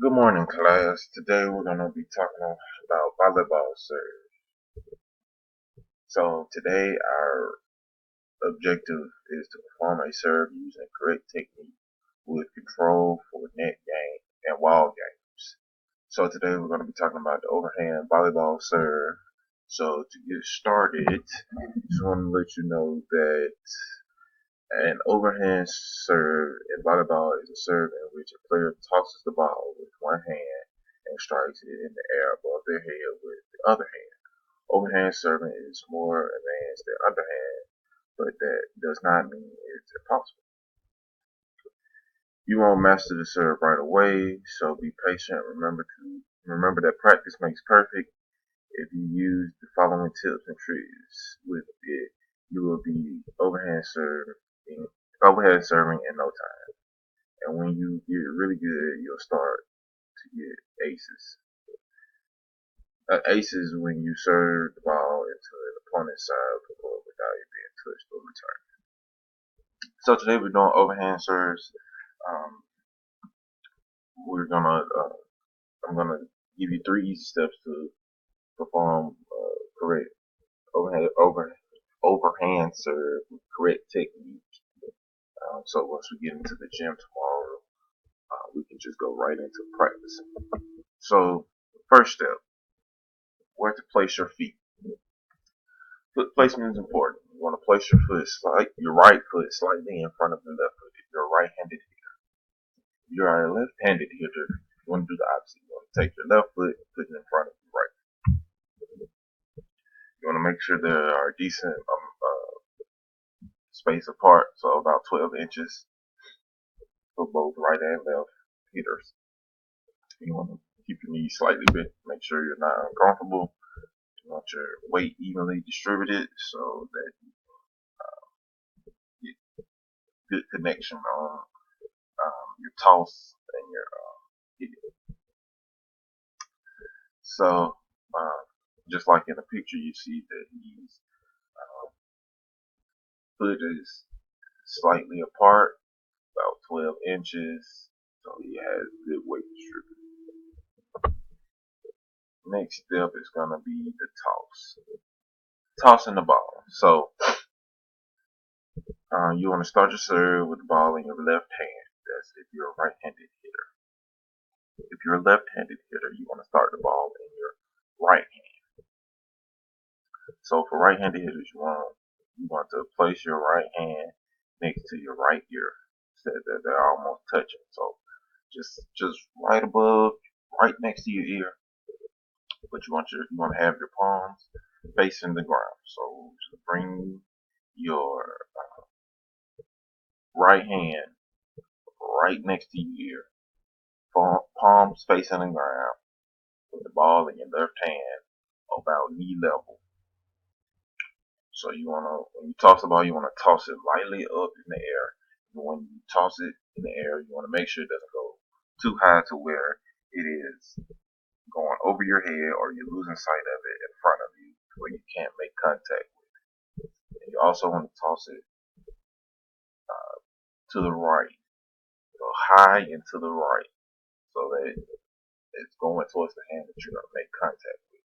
Good morning, class. Today we're going to be talking about volleyball serve. So today our objective is to perform a serve using correct technique with control for net game and wall games. So today we're going to be talking about the overhand volleyball serve. So to get started, just want to let you know that an overhand serve in volleyball is a serve in which a player tosses the ball with one hand and strikes it in the air above their head with the other hand. Overhand serving is more advanced than underhand, but that does not mean it's impossible. You won't master the serve right away, so be patient. Remember that practice makes perfect. If you use the following tips and tricks with it, you will be overhead serving in no time. And when you get really good, you'll start to get aces. Ace is when you serve the ball into an opponent's side of the court without it being touched or returned. So today we're doing overhand serves. Um, I'm gonna give you 3 easy steps to perform correct overhand serve with correct technique. So once we get into the gym tomorrow, we can just go right into practicing. So first step, where to place your feet. Foot placement is important. You want to place your right foot slightly in front of the left foot if you're a right-handed hitter. If you're a left-handed hitter, you want to do the opposite. You want to take your left foot and put it in front of your right. You want to make sure there are decent space apart, so about 12 inches for both right and left hitters. You want to keep your knees slightly bent, make sure you're not uncomfortable. You want your weight evenly distributed so that you get good connection on your toss and your hitting. So, just like in the picture, you see that his foot is slightly apart, about 12 inches, so he has good weight distribution. Next step is going to be the toss. Tossing the ball. So, you want to start your serve with the ball in your left hand. That's if you're a right-handed hitter. If you're a left-handed hitter, you want to start the ball in your right hand. So for right-handed hitters, you want to place your right hand next to your right ear, so that they're almost touching. So just right above, right next to your ear. But you want to have your palms facing the ground. So just bring your right hand right next to your ear, palms facing the ground, with the ball in your left hand about knee level. So when you toss the ball, you wanna toss it lightly up in the air. And when you toss it in the air, you wanna make sure it doesn't go too high to where it is going over your head or you're losing sight of it in front of you where you can't make contact with it. And you also want to toss it to the right, so high and to the right, so that it's going towards the hand that you're gonna make contact with.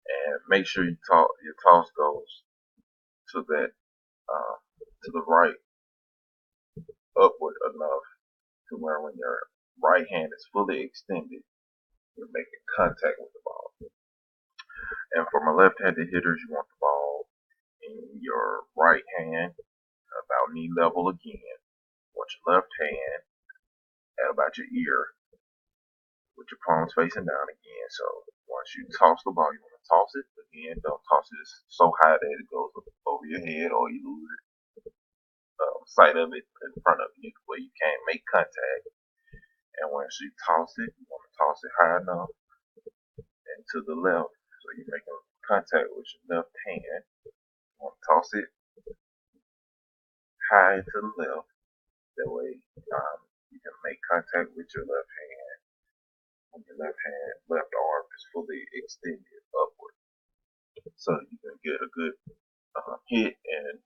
And make sure your toss goes to the right, upward enough to where when your right hand is fully extended, you're making contact with the ball. And for my left-handed hitters, you want the ball in your right hand about knee level again. You want your left hand at about your ear with your palms facing down again. So once you toss the ball, you want to toss it again. Don't toss it so high that it goes over your head or you lose sight of it in front of you where you can't make contact. And once you toss it, you want to toss it high enough and to the left, so you're making contact with your left hand. You want to toss it high to the left. That way, you can make contact with your left hand when your left arm is fully extended upward, so you can get a good hit and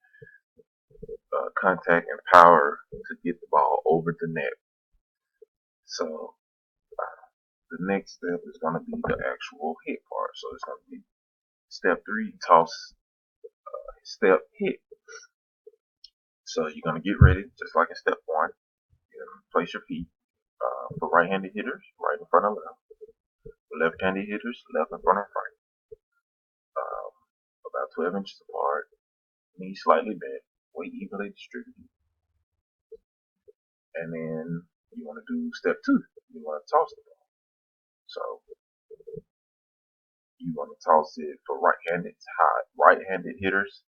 contact and power to get the ball over the net. So the next step is going to be the actual hit part. So it's going to be step 3, toss, step, hit. So you're going to get ready, just like in step 1. You're going to place your feet for right-handed hitters, right in front of left. For left-handed hitters, left in front of right. About 12 inches apart, knees slightly bent, weight evenly distributed. And then you want to do step 2. You want to toss the ball. So you want to toss it for right-handed hitters,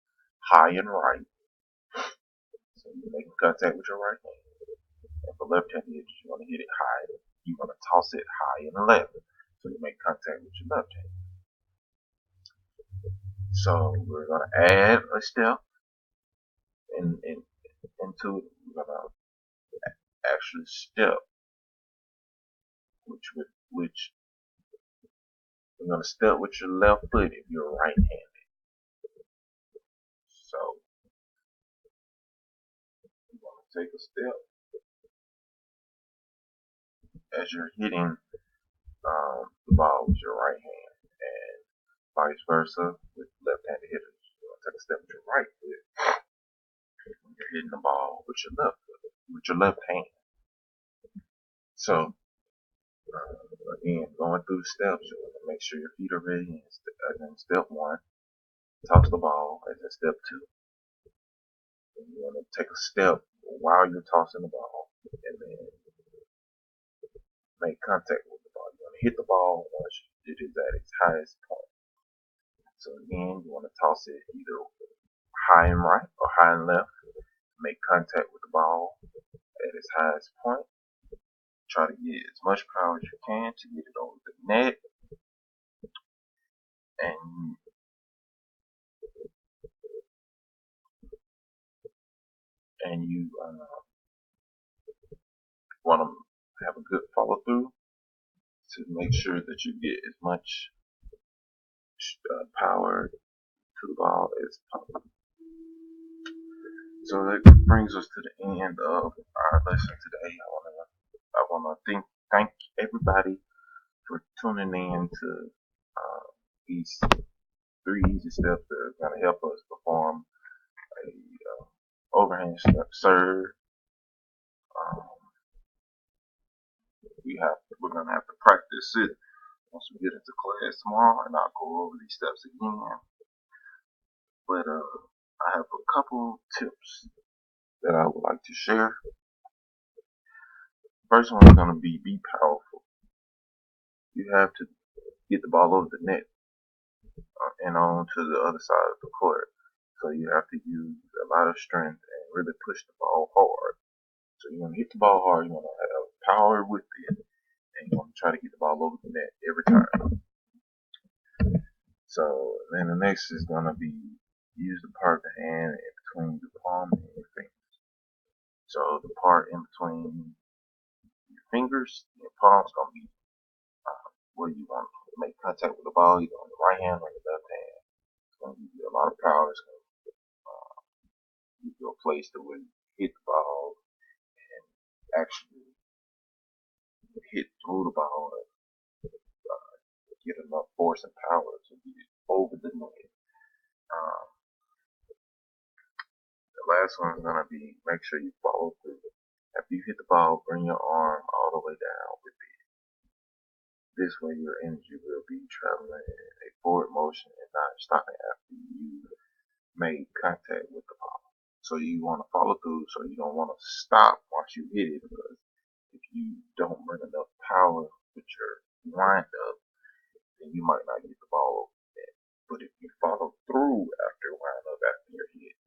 high and right. So you're making contact with your right hand. And for left-handed hitters, you want to hit it high. You want to toss it high and left. So you make contact with your left hand. So we're going to add a step into it. We're going to actually step, which we're going to step with your left foot if you're right-handed. So you're going to take a step as you're hitting the ball with your right hand, and vice versa with left-handed hitters. You're going to take a step with your right foot when you're hitting the ball with your left foot, with your left hand. So again, going through the steps, you want to make sure your feet are ready. And then step 1, toss the ball. And then step 2, and you want to take a step while you're tossing the ball, and then make contact with the ball. You want to hit the ball once it is at its highest point. So again, you want to toss it either high and right or high and left. Make contact with the ball at its highest point. Try to get as much power as you can to get it over the net. And you want to have a good follow through to make sure that you get as much power to the ball as possible. So that brings us to the end of our lesson today. I want to thank everybody for tuning in to these 3 easy steps that are going to help us perform a overhand serve. We're going to have to practice it once we get into class tomorrow, and I'll go over these steps again. But I have a couple tips that I would like to share. First one is going to be powerful. You have to get the ball over the net and on to the other side of the court. So you have to use a lot of strength and really push the ball hard. So you want to hit the ball hard, you want to have power with it, and you want to try to get the ball over the net every time. So then the next is going to be use the part of the hand in between the palm and your fingers. So the part in between your fingers and your palm is going to be where you want to make contact with the ball, either on the right hand or the left hand. It's going to give you a lot of power. It's going to give you a place to where you hit the ball and actually hit through the ball and get enough force and power to get it over the net. The last one is going to be make sure you follow through. After you hit the ball, bring your arm all the way down with it. This way your energy will be traveling in a forward motion and not stopping after you made contact with the ball. So you want to follow through, so you don't want to stop once you hit it, because if you don't bring enough power with your wind up, then you might not get the ball over the net. But if you follow through after wind up after your hit,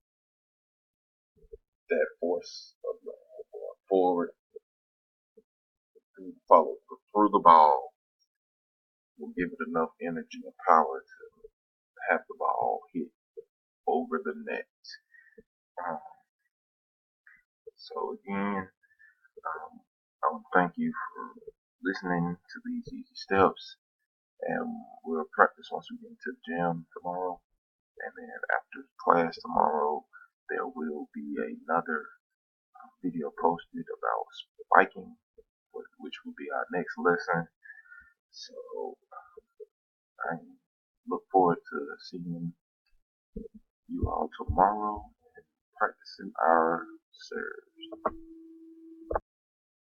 that force of your arm going forward, follow through the ball, will give it enough energy and power to have the ball hit over the net. So again, I want to thank you for listening to these easy steps, and we'll practice once we get into the gym tomorrow. And then after class tomorrow, there will be another video posted about spiking, which which will be our next lesson. So I look forward to seeing you all tomorrow and practicing our serve.